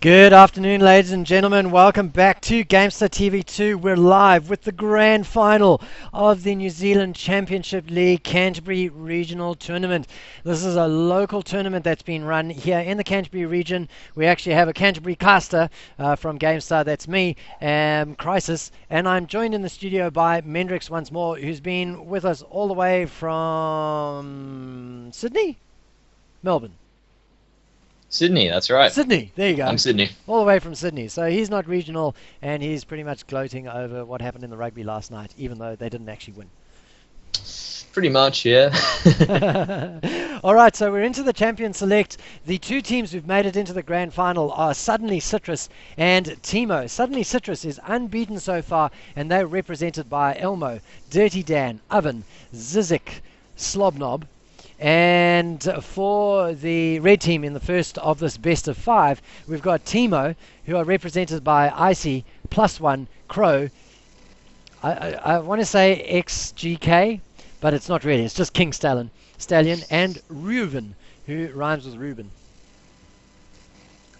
Good afternoon, ladies and gentlemen. Welcome back to Gamester TV2. We're live with the grand final of the New Zealand Championship League Canterbury Regional Tournament. This is a local tournament that's been run here in the Canterbury region. We actually have a Canterbury caster from Gamestar. That's me, Crisis, and I'm joined in the studio by Mendrix once more, who's been with us all the way from Sydney? Melbourne. Sydney, that's right. Sydney, there you go. I'm Sydney. All the way from Sydney. So he's not regional, and he's pretty much gloating over what happened in the rugby last night, even though they didn't actually win. Pretty much, yeah. All right, so we're into the Champion Select. The two teams who've made it into the grand final are Suddenly Citrus and Teemo. Suddenly Citrus is unbeaten so far, and they're represented by Elmo, Dirty Dan, Oven, Zizik, Slobnob. And for the red team in the first of this best of five, we've got Teemo, who are represented by Icy, +1, Crow. I want to say XGK, but it's not really. It's just King Stallion, and Reuven, who rhymes with Reuben.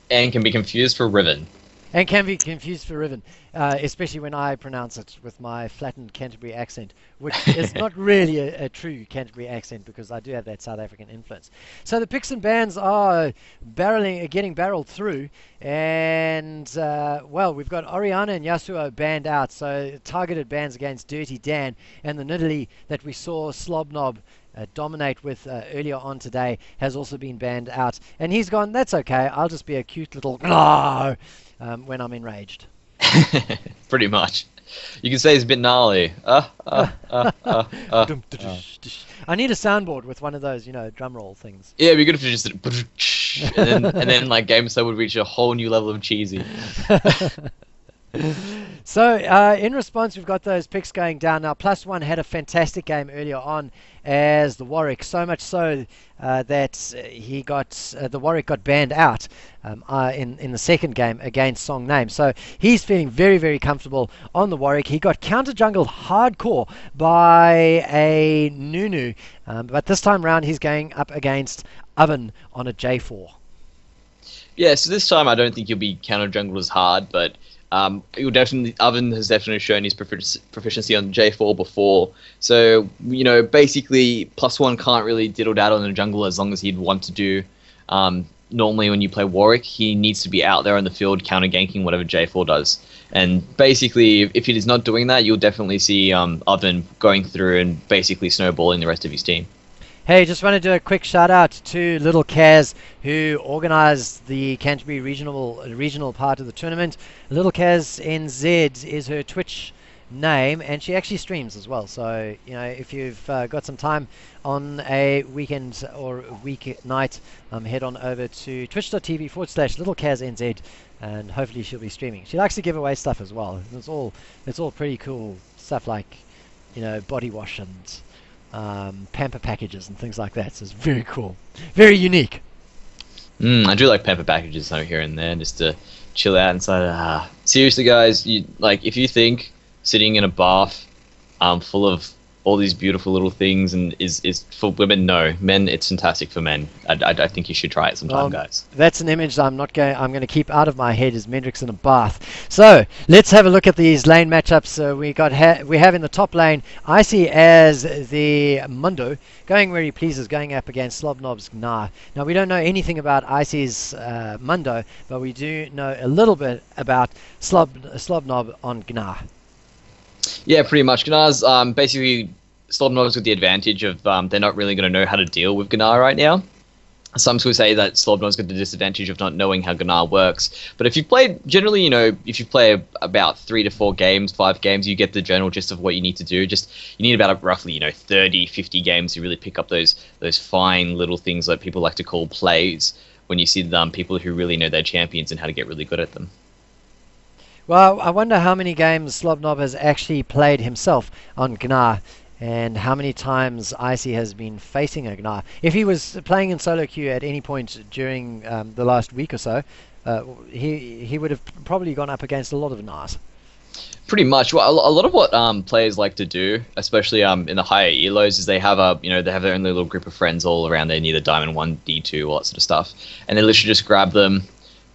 And can be confused for Riven. And can be confused for Riven, especially when I pronounce it with my flattened Canterbury accent, which is not really a true Canterbury accent because I do have that South African influence. So the picks and bans are getting barreled through, and well, we've got Oriana and Yasuo banned out, so targeted bans against Dirty Dan, and the Nidalee that we saw Slobnob dominate with earlier on today has also been banned out, and he's gone, that's okay, I'll just be a cute little when I'm enraged. Pretty much. You can say he's a bit gnarly. I need a soundboard with one of those, drum roll things. Yeah, it'd be good if you just did and then like GameStar would reach a whole new level of cheesy. So in response, we've got those picks going down now. +1 had a fantastic game earlier on as the Warwick, so much so that the Warwick got banned out in the second game against Song Name. So he's feeling very, very comfortable on the Warwick. He got counter jungled hardcore by a Nunu, but this time round he's going up against Oven on a J4. Yeah, so this time I don't think you'll be counter jungled as hard, but Oven has definitely shown his proficiency on J4 before. So, basically, +1 can't really diddle daddle in the jungle as long as he'd want to do. Normally, when you play Warwick, he needs to be out there in the field counter ganking whatever J4 does. And basically, if he is not doing that, you'll definitely see Oven going through and basically snowballing the rest of his team. Hey, just want to do a quick shout out to Little Kaz, who organised the Canterbury regional part of the tournament. Little Kaz NZ is her Twitch name, and she actually streams as well. So, if you've got some time on a weekend or a weeknight, head on over to twitch.tv/LittleKazNZ, and hopefully she'll be streaming. She likes to give away stuff as well. It's all pretty cool stuff like, body wash and pamper packages and things like that. So it's very cool, very unique. I do like pamper packages here and there just to chill out inside. Seriously, guys, if you think sitting in a bath full of all these beautiful little things and is for women, no, men, it's fantastic for men. I think you should try it sometime, guys. That's an image I'm going to keep out of my head, is Mendrix in a bath. So let's have a look at these lane matchups. We have in the top lane Icy as the Mundo, going where he pleases, going up against Slobnob's Gnar. Now we don't know anything about Icy's Mundo, but we do know a little bit about Slobnob on Gnar. Yeah, pretty much. Gnar's basically Slobnob's with the advantage of they're not really going to know how to deal with Gnar right now. Some would say that Slobnob's got the disadvantage of not knowing how Gnar works. But if you play generally, if you play about 3 to 4 games, 5 games, you get the general gist of what you need to do. You need about roughly 30, 50 games to really pick up those fine little things that people like to call plays when you see people who really know their champions and how to get really good at them. Well, I wonder how many games Slobnob has actually played himself on Gnar, and how many times Icy has been facing a Gnar. If he was playing in solo queue at any point during the last week or so, he would have probably gone up against a lot of Gnars. Pretty much. Well, a lot of what players like to do, especially in the higher elos, is they have their own little group of friends all around there near the Diamond 1, D2, all that sort of stuff, and they literally just grab them,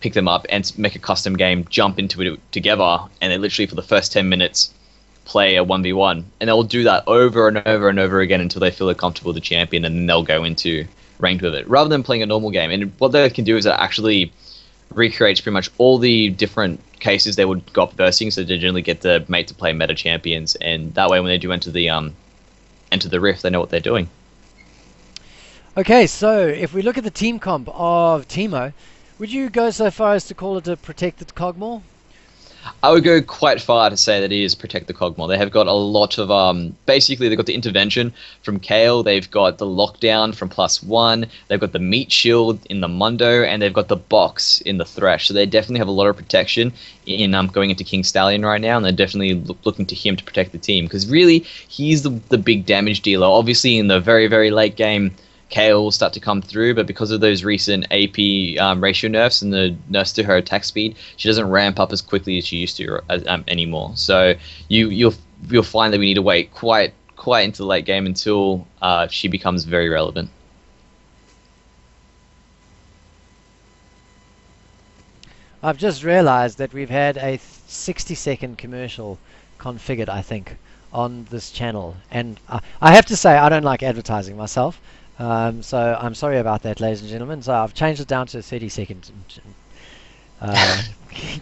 pick them up and make a custom game, jump into it together, and they literally for the first 10 minutes play a 1v1, and they'll do that over and over and over again until they feel they're comfortable with the champion, and then they'll go into ranked with it rather than playing a normal game. And what they can do is it actually recreates pretty much all the different cases they would go up versing, so they generally get the mate to play meta champions, and that way when they do enter the rift, they know what they're doing. Okay, so if we look at the team comp of Teemo, would you go so far as to call it a protected Cogmore? I would go quite far to say that it is Protect the Cogmore. They have got a lot of, basically they've got the intervention from Kale, they've got the lockdown from +1, they've got the meat shield in the Mundo, and they've got the box in the Thresh. So they definitely have a lot of protection in going into King Stallion right now, and they're definitely looking to him to protect the team, because really, he's the big damage dealer. Obviously, in the very, very late game, Kale will start to come through, but because of those recent AP ratio nerfs and the nerfs to her attack speed, she doesn't ramp up as quickly as she used to anymore. So you'll find that we need to wait quite into the late game until she becomes very relevant. I've just realized that we've had a 60-second commercial configured, I think, on this channel, and I have to say I don't like advertising myself. So I'm sorry about that, ladies and gentlemen. So I've changed it down to a 30-second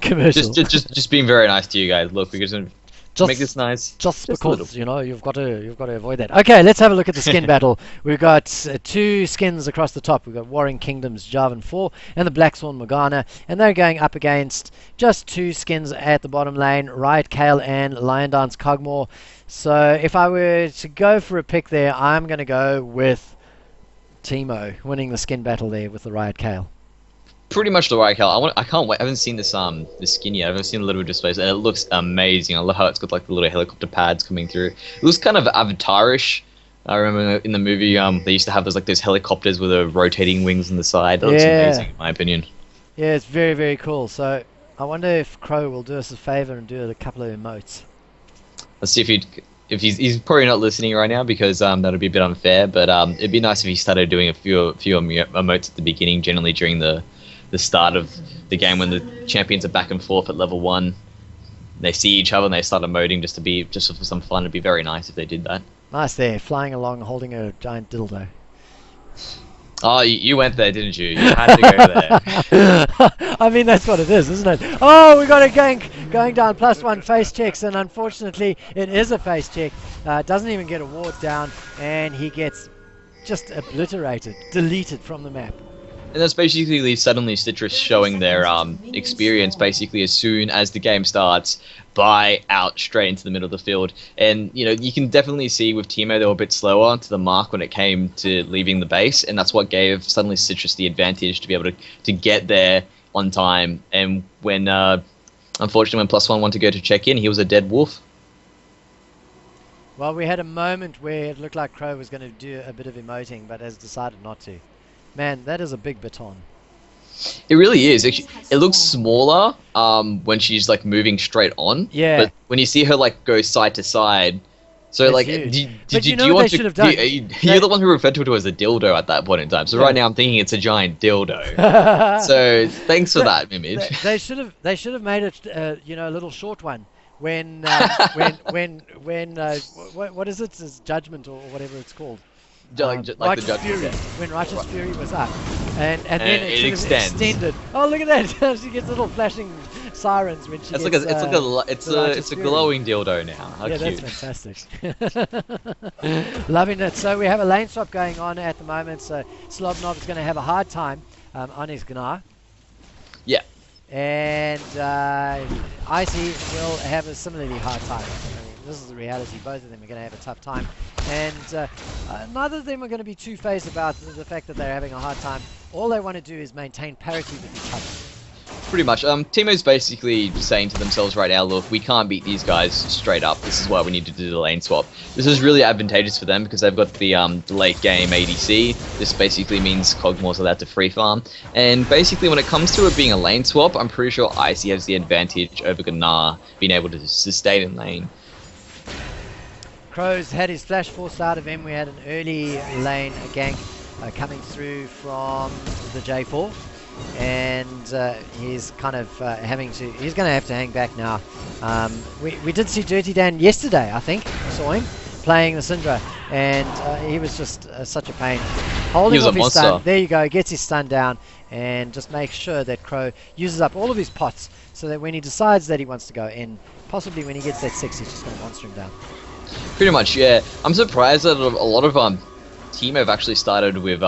commercial. Just being very nice to you guys. Look, we're going to make this nice. Just because you've got to avoid that. Okay, let's have a look at the skin battle. We've got two skins across the top. We've got Warring Kingdoms Jarvan 4 and the Blacksworn Morgana, and they're going up against just two skins at the bottom lane, Riot Kale and Lion Dance Cogmore. So if I were to go for a pick there, I'm going to go with Teemo winning the skin battle there with the Riot Kale. Pretty much the Riot Kale. I can't wait. I haven't seen this skin yet. I've seen a little displays, and it looks amazing. I love how it's got like the little helicopter pads coming through. It looks kind of Avatar-ish. I remember in the movie, they used to have those helicopters with the rotating wings on the side. That looks amazing, in my opinion. Yeah, it's very, very cool. So I wonder if Crow will do us a favor and do a couple of emotes. Let's see if he's probably not listening right now, because that'd be a bit unfair, but it'd be nice if he started doing a few emotes at the beginning, generally during the start of the game when the champions are back and forth at level 1. They see each other and they start emoting just for some fun. It'd be very nice if they did that. Nice there, flying along holding a giant dildo. Oh, you went there, didn't you? You had to go there. I mean, that's what it is, isn't it? Oh, we got a gank going down +1 face checks, and unfortunately, it is a face check. Doesn't even get a ward down, and he gets just obliterated, deleted from the map. And that's basically suddenly Citrus showing their experience basically as soon as the game starts, by out straight into the middle of the field. And you can definitely see with Teemo they were a bit slower to the mark when it came to leaving the base, and that's what gave suddenly Citrus the advantage to be able to get there on time. And when unfortunately when +1 wanted to go to check in, he was a dead wolf. Well, we had a moment where it looked like Crow was going to do a bit of emoting, but has decided not to. Man, that is a big baton. It really is. Actually, it looks smaller when she's like moving straight on. Yeah. But when you see her like go side to side, so it's like, huge. do you want to? You're the one who referred to it as a dildo at that point in time. So right now I'm thinking it's a giant dildo. So thanks for that image. They should have made it a little short one. When what is it? It's Judgment or whatever it's called. Like the Righteous Fury. When Righteous Fury was up, and then it extended. Oh, look at that! She gets little flashing sirens when she. It's a glowing dildo now. How cute. That's fantastic. Loving it. So we have a lane swap going on at the moment. So Slobnov is going to have a hard time on his Gnar. Yeah. And Icy will have a similarly hard time. I mean, this is the reality. Both of them are going to have a tough time. And neither of them are going to be two-faced about the fact that they're having a hard time. All they want to do is maintain parity with each other. Pretty much. Teemo's basically saying to themselves right now, look, we can't beat these guys straight up. This is why we need to do the lane swap. This is really advantageous for them because they've got the late game ADC. This basically means Cogmore's allowed to free farm. And basically when it comes to it being a lane swap, I'm pretty sure Icy has the advantage over Gnar being able to sustain in lane. Crow's had his flash forced out of him. We had an early lane gank coming through from the J4. and he's kind of he's going to have to hang back now. We did see Dirty Dan yesterday, I think, saw him playing the Syndra, and he was just such a pain. Holding off his stun, there you go, gets his stun down, and just makes sure that Crow uses up all of his pots, so that when he decides that he wants to go in, possibly when he gets that 6, he's just going to monster him down. Pretty much, yeah. I'm surprised that a lot of Teemo have actually started with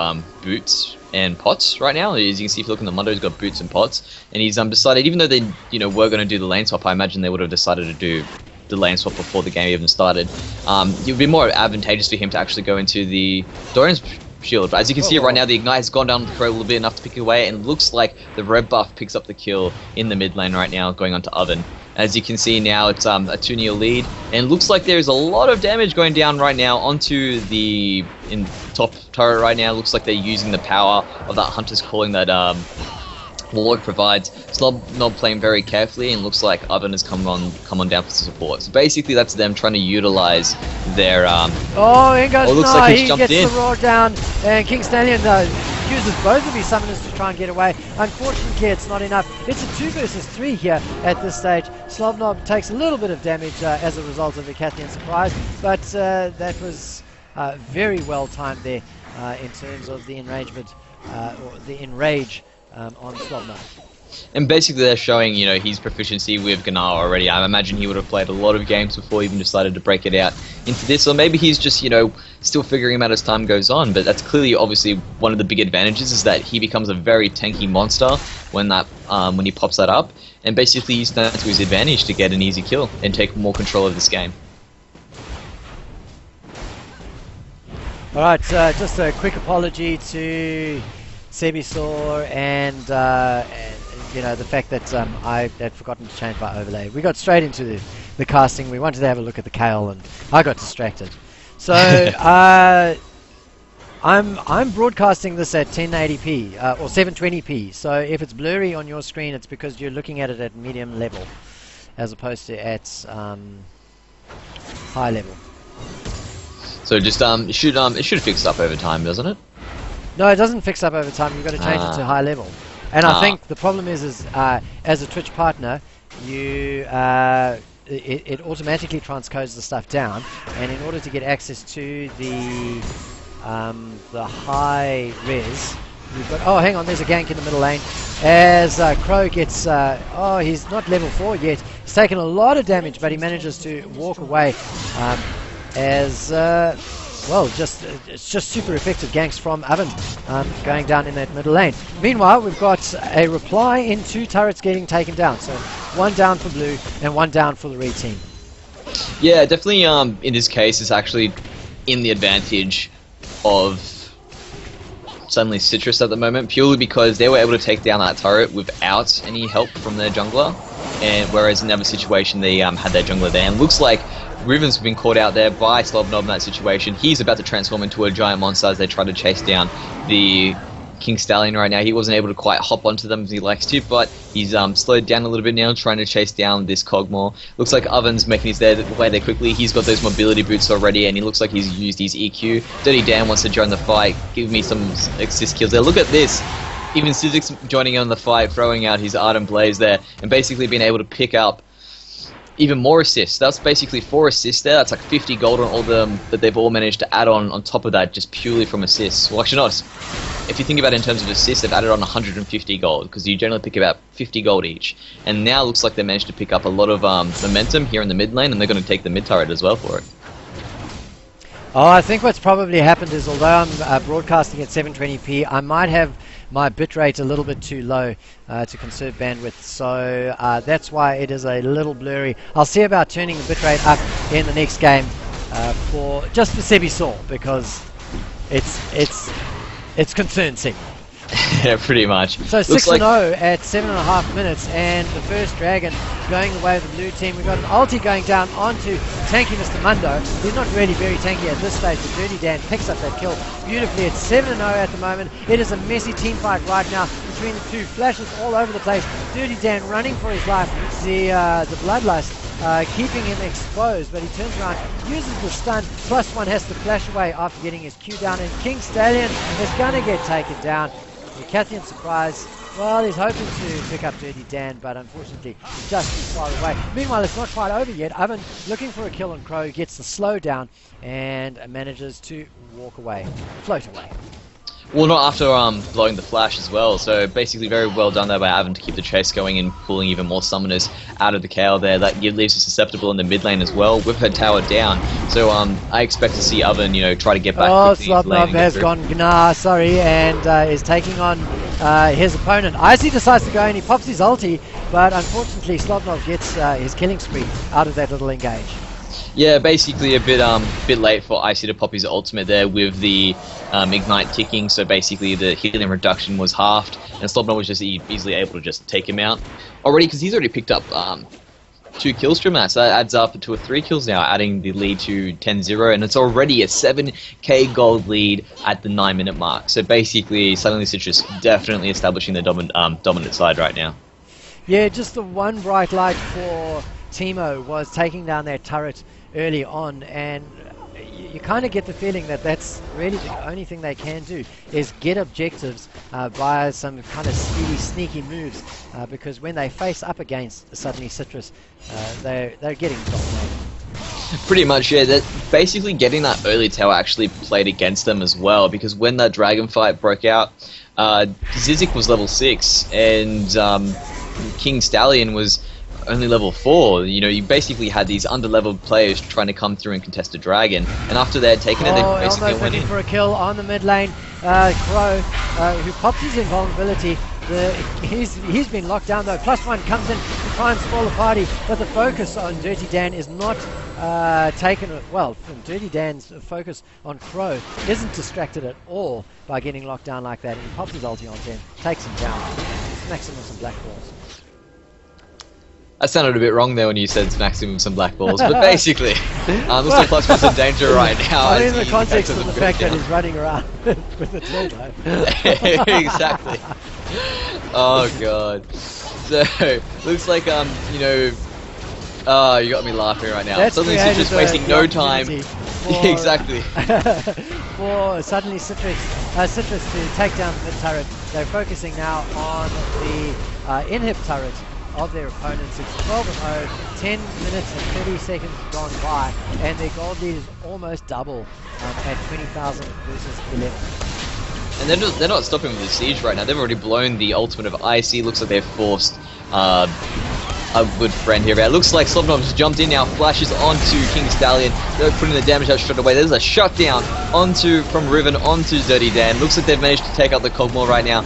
boots and pots right now. As you can see, if you look in the Mundo, he's got boots and pots, and he's decided, even though they were going to do the lane swap, I imagine they would have decided to do the lane swap before the game even started. It would be more advantageous for him to actually go into the Dorian's shield, but as you can see right now, the Ignite has gone down the Crow a little bit enough to pick it away, and it looks like the red buff picks up the kill in the mid lane right now, going on to Oven. As you can see now, it's a 2-0 lead, and it looks like there's a lot of damage going down right now onto the top turret right now. It looks like they're using the power of that Hunter's Calling that Lord provides. Slob playing very carefully, and looks like Oven has come on down for support. So basically, that's them trying to utilize their. Oh, here goes looks like he's he jumped gets in. the roar down, and King Stallion uses both of his summoners to try and get away. Unfortunately, it's not enough. It's a 2 versus 3 here at this stage. Slobnob takes a little bit of damage as a result of the Cathian surprise, but that was very well timed there in terms of the enragement or the enrage on Slobnob. And basically they're showing, his proficiency with Gnar already. I imagine he would have played a lot of games before he even decided to break it out into this. Or maybe he's just, still figuring him out as time goes on. But that's clearly, obviously, one of the big advantages is that he becomes a very tanky monster when he pops that up. And basically he's done it to his advantage to get an easy kill and take more control of this game. Alright, just a quick apology to Sebisaur and the fact that I had forgotten to change my overlay. We got straight into the casting. We wanted to have a look at the Kale, and I got distracted. So I'm broadcasting this at 1080p or 720p. So if it's blurry on your screen, it's because you're looking at it at medium level, as opposed to at high level. So just it should fix up over time, doesn't it? No, it doesn't fix up over time. You've got to change it to high level. And I think the problem is as a Twitch partner, it automatically transcodes the stuff down, and in order to get access to the high res, you've got. Oh, hang on, there's a gank in the middle lane. As Crow gets, he's not level 4 yet. He's taken a lot of damage, but he manages to walk away. It's just super effective ganks from Oven going down in that middle lane. Meanwhile, we've got a reply in 2 turrets getting taken down. So 1 down for blue and 1 down for the red team. Yeah, definitely in this case it's actually in the advantage of suddenly Citrus at the moment, purely because they were able to take down that turret without any help from their jungler, and whereas in the other situation they had their jungler there, and looks like Riven's been caught out there by Slobnob in that situation. He's about to transform into a giant monster as they try to chase down the King Stallion right now. He wasn't able to quite hop onto them as he likes to, but he's slowed down a little bit now, trying to chase down this Cogmore. Looks like Oven's making his way there quickly. He's got those mobility boots already, and he looks like he's used his EQ. Dirty Dan wants to join the fight. Give me some assist kills there. Look at this. Even Sizik's joining in on the fight, throwing out his Ardent Blaze there, and basically being able to pick up even more assists. That's basically 4 assists there. That's like 50 gold on all of them that they've all managed to add on top of that, just purely from assists. Well, actually not. If you think about it in terms of assists, they've added on 150 gold, because you generally pick about 50 gold each. And now it looks like they managed to pick up a lot of momentum here in the mid lane, and they're going to take the mid turret as well for it. Oh, I think what's probably happened is, although I'm broadcasting at 720p, I might have my bitrate a little bit too low to conserve bandwidth, so that's why it is a little blurry. I'll see about turning the bitrate up in the next game for Sebisaur, because it's concern signal. Yeah, pretty much. So 6-0 at 7.5 minutes, and the first dragon going the way of the blue team. We've got an ulti going down onto tanky Mr. Mundo. He's not really very tanky at this stage, but Dirty Dan picks up that kill beautifully. It's 7-0 at the moment. It is a messy team fight right now between the two. Flashes all over the place. Dirty Dan running for his life. The Bloodlust keeping him exposed, but he turns around, uses the stun, +1 has to flash away after getting his Q down, and King Stallion is going to get taken down. The Cathian surprise Well, he's hoping to pick up Dirty Dan, but unfortunately just too far away. Meanwhile, it's not quite over yet. Oven looking for a kill on Crow, gets the slowdown and manages to walk away, float away. Well, not after blowing the flash as well. So basically, very well done there by Avon to keep the chase going and pulling even more summoners out of the KO there. That leaves her susceptible in the mid lane as well with her tower down. So I expect to see Oven, try to get back. Oh, Slobnov has gone Gnar, sorry, and is taking on his opponent. Icy decides to go and he pops his ulti, but unfortunately Slobnov gets his killing spree out of that little engage. Yeah, basically a bit late for Icy to pop his ultimate there with the Ignite ticking, so basically the healing reduction was halved, and Slobnov was just easily able to just take him out already, because he's already picked up 2 kills from that, so that adds up to 3 kills now, adding the lead to 10-0, and it's already a 7k gold lead at the 9-minute mark. So basically, suddenly Citrus definitely establishing the dominant side right now. Yeah, just the one bright light for Teemo was taking down their turret early on, and you kind of get the feeling that that's really the only thing they can do is get objectives via some kind of speedy, sneaky moves, because when they face up against suddenly Citrus, they're getting dominated. Pretty much, yeah. That basically getting that early tower actually played against them as well, because when that dragon fight broke out, Zizik was level 6 and King Stallion was only level 4. You basically had these under-leveled players trying to come through and contest a dragon, and after they had taken it, they basically went in for a kill on the mid lane. Crow, who popped his invulnerability. He's been locked down though. +1 comes in to try and spoil the party, but the focus on Dirty Dan is not taken. Well, from Dirty Dan's focus on Crow isn't distracted at all by getting locked down like that, and he pops his ulti on him, takes him down, smacks him with some black balls. That sounded a bit wrong there when you said smacks him with some black balls, but basically, looks like +1's in danger right now. I mean, in the context of the fact that he's running around with a turbo. Exactly. Oh god. So, looks like, oh, you got me laughing right now. That's suddenly Citrus wasting no time. Exactly. For suddenly Citrus to take down the turret. They're focusing now on the inhib turret of their opponents. It's 12-0, 10 minutes and 30 seconds gone by, and their gold lead is almost double at 20,000 versus 11. And they're not stopping with the siege right now. They've already blown the ultimate of Icy. Looks like they've forced a good friend here. It looks like Slobnov's jumped in now, flashes onto King Stallion. They're putting the damage out straight away. There's a shutdown from Riven onto Dirty Dan. Looks like they've managed to take out the Cogmore right now.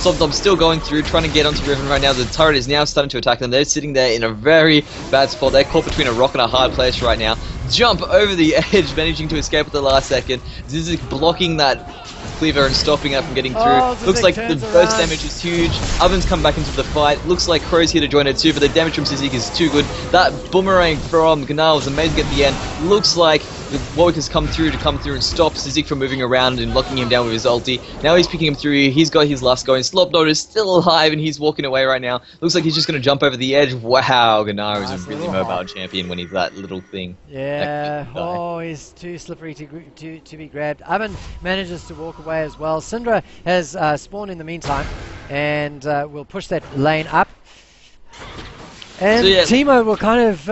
Slobnov's still going through, trying to get onto Riven right now. The turret is now starting to attack them. They're sitting there in a very bad spot. They're caught between a rock and a hard place right now. Jump over the edge, managing to escape at the last second. Zizik blocking that cleaver and stopping her from getting through. Looks like the burst damage is huge. Oven's come back into the fight. Looks like Crow's here to join it too, but the damage from Zizik is too good. That boomerang from Gnar was amazing at the end. Looks like the Warwick has come through and stop Zizik from moving around and locking him down with his ulti. Now he's picking him through. He's got his last going. Slobnod is still alive and he's walking away right now. Looks like he's just going to jump over the edge. Wow, Gnar is a really mobile champion when he's that little thing. Yeah, he's too slippery to be grabbed. Oven manages to walk away as well. Syndra has spawned in the meantime and will push that lane up. And Teemo will kind of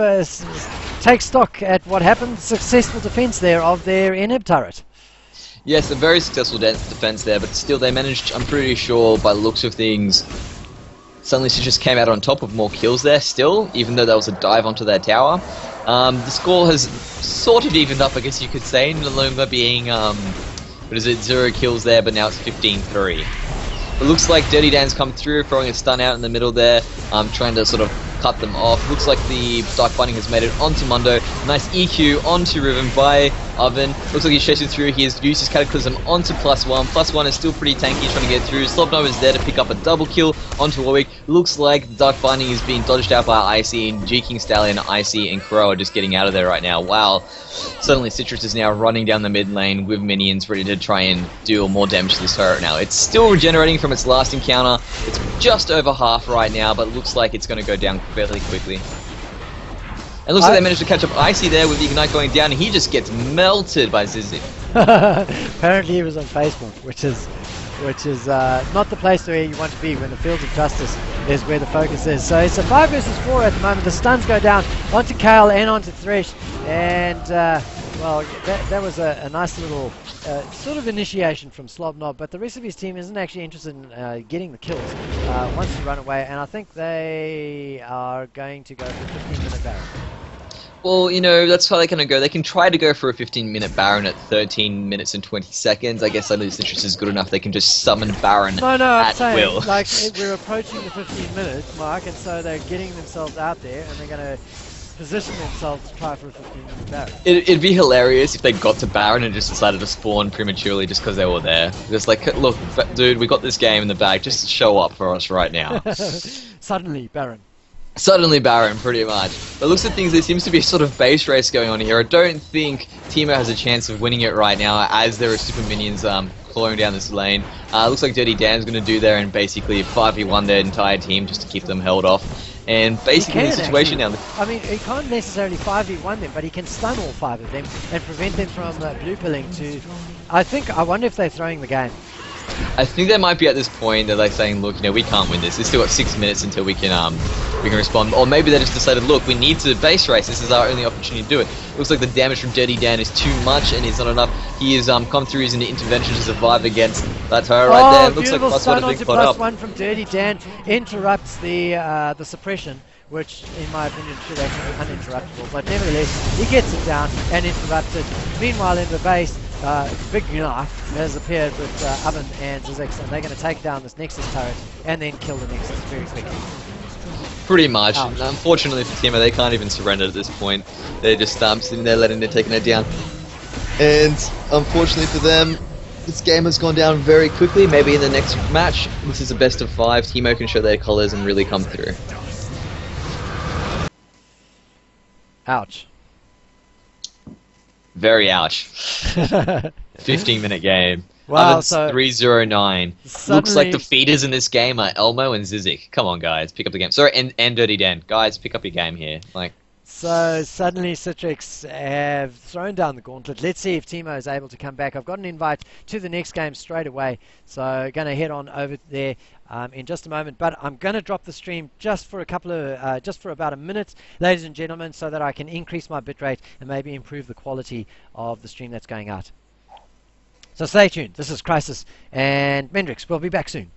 take stock at what happened. Successful defense there of their inhib turret. Yes, a very successful defense there, but still they managed, I'm pretty sure, by the looks of things, suddenly Citrus came out on top with more kills there still, even though there was a dive onto their tower. The score has sort of evened up, I guess you could say, no longer being, 0 kills there, but now it's 15-3. It looks like Dirty Dan's come through, throwing a stun out in the middle there, trying to sort of cut them off. Looks like the Dark Binding has made it onto Mundo. Nice EQ onto Riven by Oven. Looks like he's chasing through. He has used his Cataclysm onto +1. +1 is still pretty tanky, trying to get through. Slobnov is there to pick up a double kill onto Warwick. Looks like the Dark Binding is being dodged out by Icy, and G King Stallion, Icy, and Crow are just getting out of there right now. Wow. Suddenly Citrus is now running down the mid lane with minions ready to try and deal more damage to this turret now. It's still regenerating from its last encounter. It's just over half right now, but it looks like it's going to go down fairly quickly. It looks like they managed to catch up Icy there with the Ignite going down, and he just gets melted by Zizik. Apparently he was on Facebook, which is which is not the place where you want to be when the fields of justice is where the focus is. So it's a 5 versus 4 at the moment. The stuns go down onto Kale and onto Thresh, and well, that was a nice little sort of initiation from Slobnob, but the rest of his team isn't actually interested in getting the kills once you run away, and I think they are going to go for a 15-minute Baron. Well, you know, that's how they're going to go. They can try to go for a 15-minute Baron at 13 minutes and 20 seconds. I guess at least Citrus is good enough. They can just summon Baron I'm at saying, will. like, we're approaching the 15 minute mark, and so they're getting themselves out there, and they're going to position themselves to try for a 15-minute Baron. It'd be hilarious if they got to Baron and just decided to spawn prematurely just because they were there. Just like, look, dude, we got this game in the bag. Just show up for us right now. Suddenly, Baron. Suddenly Baron, pretty much. But looks at things, there seems to be a sort of base race going on here. I don't think Teemo has a chance of winning it right now, as there are super minions clawing down this lane. Looks like Dirty Dan's going to do there and basically 5v1 their entire team just to keep them held off. And basically the situation now... I mean, he can't necessarily 5v1 them, but he can stun all 5 of them and prevent them from blue pilling to... I wonder if they're throwing the game. I think they might be at this point that they're saying, look, you know, we can't win this. We've still got 6 minutes until we can respond. Or maybe they just decided, look, we need to base race. This is our only opportunity to do it. Looks like the damage from Dirty Dan is too much and it's not enough. He has come through using the intervention to survive against that turret right there. Looks like beautiful stun +1 onto +1 from Dirty Dan interrupts the suppression, which in my opinion should actually be uninterruptible, but nevertheless he gets it down and interrupted. Meanwhile in the base, Big Knife has appeared with Oven and Zizix, and they're going to take down this Nexus turret and then kill the Nexus very quickly. Pretty much. Unfortunately for Teemo, they can't even surrender at this point. They're just sitting there letting it, taking it down. And unfortunately for them, this game has gone down very quickly. Maybe in the next match, this is a best of 5. Teemo can show their colours and really come through. Ouch. Very ouch. 15-minute game. Wow, Oven's so 309. Looks like the feeders in this game are Elmo and Zizik. Come on, guys, pick up the game. Sorry, and Dirty Dan. Guys, pick up your game here. Like. So suddenly Citrix have thrown down the gauntlet. Let's see if Teemo is able to come back. I've got an invite to the next game straight away, so going to head on over there in just a moment. But I'm going to drop the stream just for about a minute, ladies and gentlemen, so that I can increase my bitrate and maybe improve the quality of the stream that's going out. So stay tuned. This is Crisis and Mendrix. We'll be back soon.